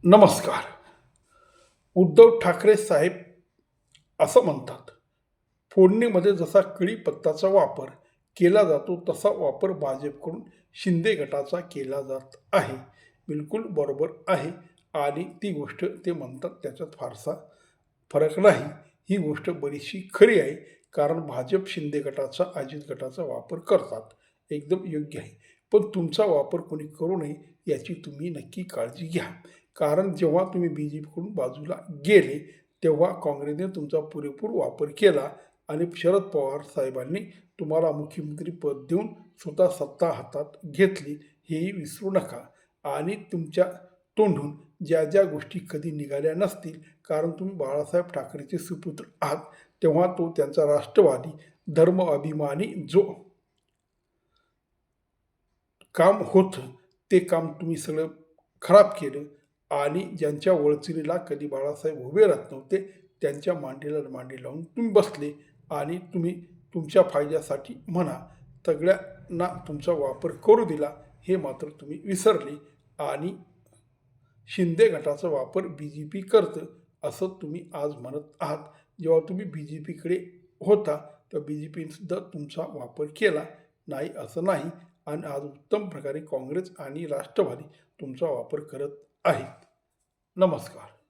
नमस्कार. उद्धव ठाकरे साहेब असं म्हणतात, फोडणीमध्ये जसा कढीपत्त्याचा वापर केला जातो तसा वापर भाजपकडून शिंदे गटाचा केला जात आहे. बिलकुल बरोबर आहे आणि ती गोष्ट ते म्हणतात त्याच्यात फारसा फरक नाही. ही गोष्ट बरीचशी खरी आहे. कारण भाजप शिंदे गटाचा, अजित गटाचा वापर करतात. एकदम योग्य आहे. पण तुमचा वापर कोणी करू नये याची तुम्ही नक्की काळजी घ्या. कारण जेव्हा तुम्ही BJPकडून बाजूला गेले, तेव्हा काँग्रेसने तुमचा पुरेपूर वापर केला आणि शरद पवार साहेबांनी तुम्हाला मुख्यमंत्रीपद देऊन स्वतः सत्ता हातात घेतली, हेही विसरू नका. आणि तुमच्या तोंडून ज्या ज्या गोष्टी कधी निघाल्या नसतील, कारण तुम्ही बाळासाहेब ठाकरेचे सुपुत्र आहात, तेव्हा तो त्यांचा राष्ट्रवादी, धर्म अभिमानी जो काम होतं, ते काम तुम्ही सगळं खराब केलं आणि ज्यांच्या वळचणीला कधी बाळासाहेब उभे राहत नव्हते, त्यांच्या मांडीला मांडी लावून तुम्ही बसले आणि तुम्ही तुमच्या फायद्यासाठी म्हणा, सगळ्यांना तुमचा वापर करू दिला, हे मात्र तुम्ही विसरले आणि शिंदे गटाचा वापर BJP करतं, असं तुम्ही आज म्हणत आहात. जेव्हा तुम्ही BJPकडे होता, तर BJPनेसुद्धा तुमचा वापर केला नाही असं नाही आणि आज उत्तम प्रकारे काँग्रेस आणि राष्ट्रवादी तुमचा वापर करत आहेत. नमस्कार.